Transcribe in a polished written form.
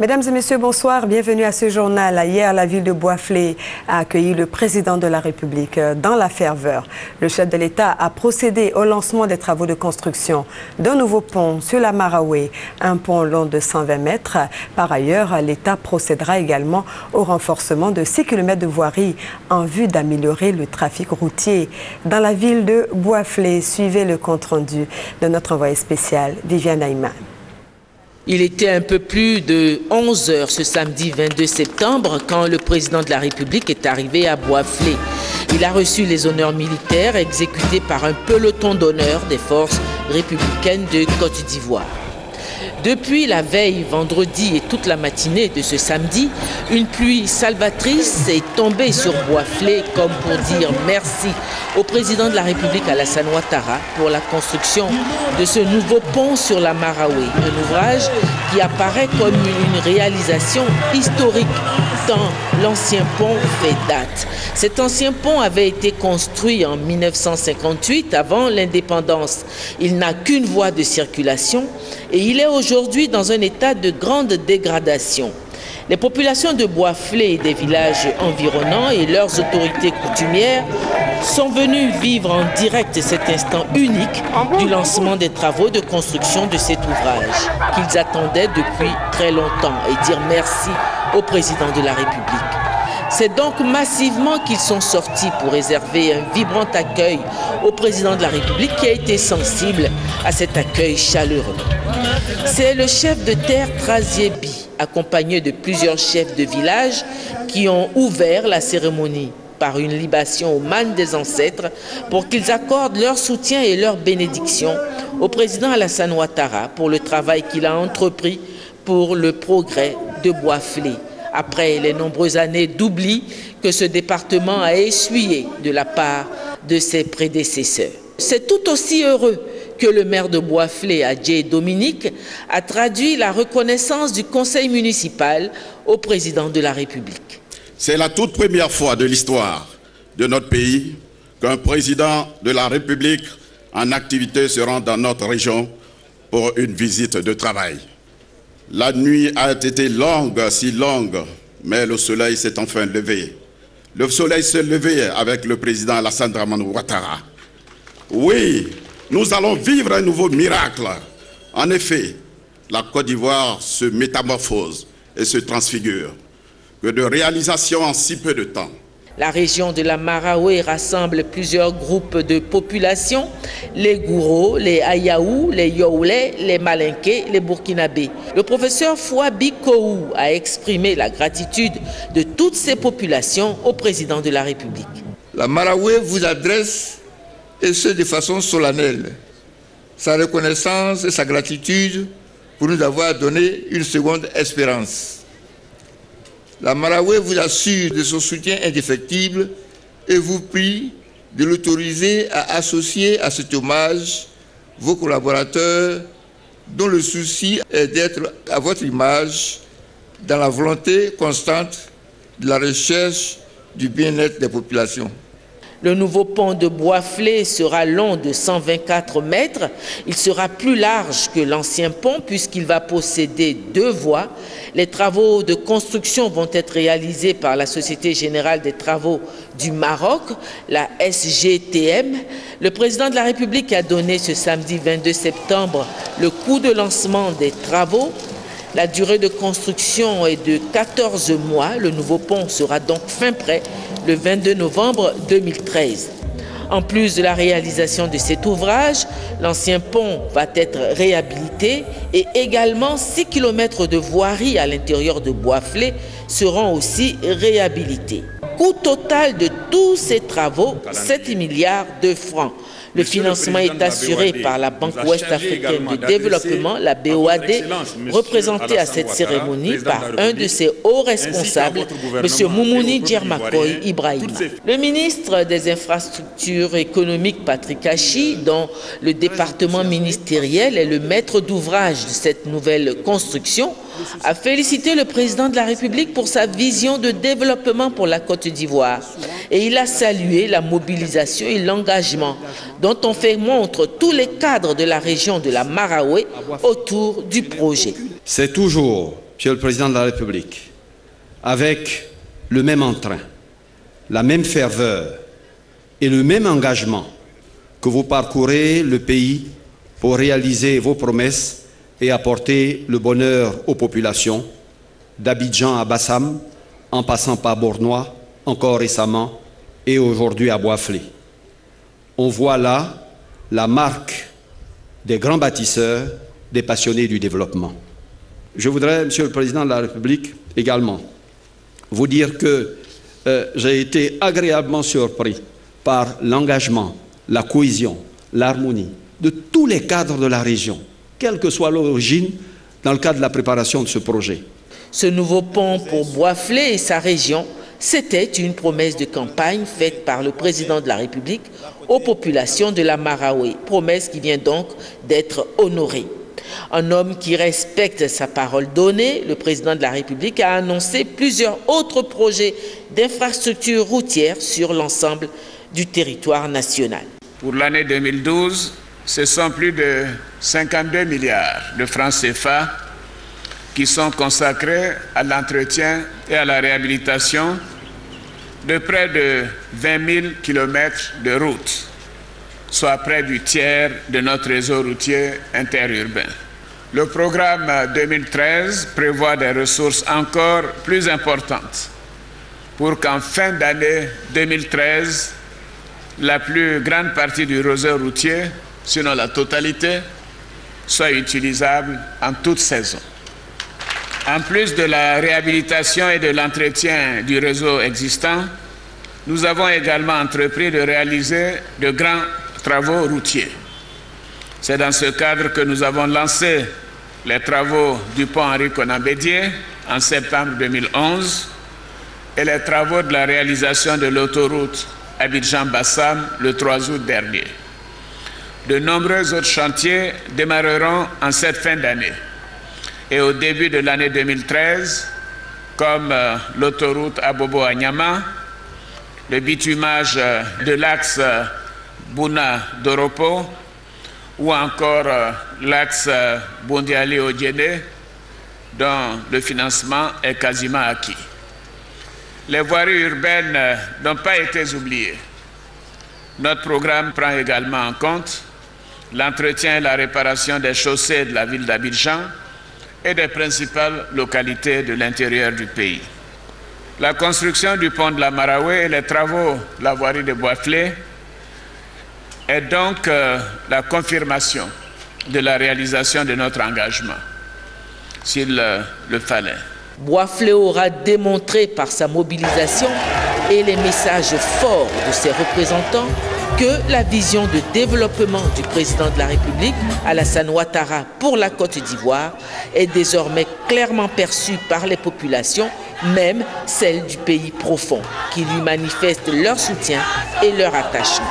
Mesdames et messieurs, bonsoir. Bienvenue à ce journal. Hier, la ville de Boisflé a accueilli le président de la République dans la ferveur. Le chef de l'État a procédé au lancement des travaux de construction d'un nouveau pont sur la Maraoué, un pont long de 120 mètres. Par ailleurs, l'État procédera également au renforcement de 6 km de voirie en vue d'améliorer le trafic routier dans la ville de Boisflé. Suivez le compte-rendu de notre envoyé spécial, Viviane Ayman. Il était un peu plus de 11 h ce samedi 22 septembre quand le président de la République est arrivé à Boisflé. Il a reçu les honneurs militaires exécutés par un peloton d'honneur des forces républicaines de Côte d'Ivoire. Depuis la veille, vendredi et toute la matinée de ce samedi, une pluie salvatrice est tombée sur Boisflé comme pour dire merci au président de la République Alassane Ouattara pour la construction de ce nouveau pont sur la Maraoué, un ouvrage qui apparaît comme une réalisation historique tant l'ancien pont fait date. Cet ancien pont avait été construit en 1958 avant l'indépendance. Il n'a qu'une voie de circulation et il est aujourd'hui dans un état de grande dégradation. Les populations de Boisflé et des villages environnants et leurs autorités coutumières sont venues vivre en direct cet instant unique du lancement des travaux de construction de cet ouvrage qu'ils attendaient depuis très longtemps et dire merci au président de la République. C'est donc massivement qu'ils sont sortis pour réserver un vibrant accueil au président de la République qui a été sensible à cet accueil chaleureux. C'est le chef de terre Traziebi, accompagné de plusieurs chefs de village qui ont ouvert la cérémonie par une libation aux mânes des ancêtres pour qu'ils accordent leur soutien et leur bénédiction au président Alassane Ouattara pour le travail qu'il a entrepris pour le progrès de Boisflé, après les nombreuses années d'oubli que ce département a essuyé de la part de ses prédécesseurs. C'est tout aussi heureux que le maire de Boisflé, Adjé Dominique, a traduit la reconnaissance du conseil municipal au président de la République. C'est la toute première fois de l'histoire de notre pays qu'un président de la République en activité se rend dans notre région pour une visite de travail. La nuit a été longue, si longue, mais le soleil s'est enfin levé. Le soleil s'est levé avec le président Alassane Ouattara. Oui, nous allons vivre un nouveau miracle. En effet, la Côte d'Ivoire se métamorphose et se transfigure. Que de réalisations en si peu de temps. La région de la Maraoué rassemble plusieurs groupes de population, les Gouro, les Ayaou, les Youlé, les Malinké, les Burkinabés. Le professeur Fouabi Koou a exprimé la gratitude de toutes ces populations au président de la République. La Maraoué vous adresse, et ce de façon solennelle, sa reconnaissance et sa gratitude pour nous avoir donné une seconde espérance. La Maraoué vous assure de son soutien indéfectible et vous prie de l'autoriser à associer à cet hommage vos collaborateurs dont le souci est d'être à votre image dans la volonté constante de la recherche du bien-être des populations. Le nouveau pont de Boisflé sera long de 124 mètres. Il sera plus large que l'ancien pont puisqu'il va posséder 2 voies. Les travaux de construction vont être réalisés par la Société Générale des Travaux du Maroc, la SGTM. Le président de la République a donné ce samedi 22 septembre le coup de lancement des travaux. La durée de construction est de 14 mois. Le nouveau pont sera donc fin prêt le 22 novembre 2013. En plus de la réalisation de cet ouvrage, l'ancien pont va être réhabilité et également 6 km de voirie à l'intérieur de Boisflé seront aussi réhabilités. Coût total de tous ces travaux, 7 milliards de francs. Le financement est assuré par la Banque ouest-africaine de développement, la BOAD, représentée à cette cérémonie par un de ses hauts responsables, M. Moumouni Djermakoy Ibrahima. Le ministre des Infrastructures économiques, Patrick Hachi, dont le département ministériel est le maître d'ouvrage de cette nouvelle construction, a félicité le président de la République pour sa vision de développement pour la Côte d'Ivoire. Et il a salué la mobilisation et l'engagement dont ont fait montre tous les cadres de la région de la Maraoué autour du projet. C'est toujours Monsieur le Président de la République, avec le même entrain, la même ferveur et le même engagement que vous parcourez le pays pour réaliser vos promesses et apporter le bonheur aux populations, d'Abidjan à Bassam, en passant par Bournois, encore récemment, et aujourd'hui à Bois-Flé. On voit là la marque des grands bâtisseurs, des passionnés du développement. Je voudrais, Monsieur le Président de la République, également, vous dire que j'ai été agréablement surpris par l'engagement, la cohésion, l'harmonie de tous les cadres de la région, quelle que soit l'origine, dans le cadre de la préparation de ce projet. Ce nouveau pont pour Bois-Flé et sa région, c'était une promesse de campagne faite par le président de la République aux populations de la Maraoué, promesse qui vient donc d'être honorée. Un homme qui respecte sa parole donnée, le président de la République a annoncé plusieurs autres projets d'infrastructures routières sur l'ensemble du territoire national. Pour l'année 2012, ce sont plus de 52 milliards de francs CFA qui sont consacrés à l'entretien et à la réhabilitation de près de 20 000 kilomètres de routes, soit près du tiers de notre réseau routier interurbain. Le programme 2013 prévoit des ressources encore plus importantes pour qu'en fin d'année 2013, la plus grande partie du réseau routier, sinon la totalité, soit utilisable en toute saison. En plus de la réhabilitation et de l'entretien du réseau existant, nous avons également entrepris de réaliser de grands travaux routiers. C'est dans ce cadre que nous avons lancé les travaux du pont Henri-Konan Bédié en septembre 2011 et les travaux de la réalisation de l'autoroute Abidjan-Bassam le 3 août dernier. De nombreux autres chantiers démarreront en cette fin d'année et au début de l'année 2013, comme l'autoroute Abobo-Agnama, le bitumage de l'axe Bouna-Doropo ou encore l'axe Bondiali-Odiéné, dont le financement est quasiment acquis. Les voiries urbaines n'ont pas été oubliées. Notre programme prend également en compte l'entretien et la réparation des chaussées de la ville d'Abidjan et des principales localités de l'intérieur du pays. La construction du pont de la Maraoué et les travaux de la voirie de Bois-Flé est donc la confirmation de la réalisation de notre engagement, s'il le fallait. Bois-Flé aura démontré par sa mobilisation et les messages forts de ses représentants que la vision de développement du président de la République, Alassane Ouattara, pour la Côte d'Ivoire est désormais clairement perçue par les populations, même celles du pays profond, qui lui manifestent leur soutien et leur attachement.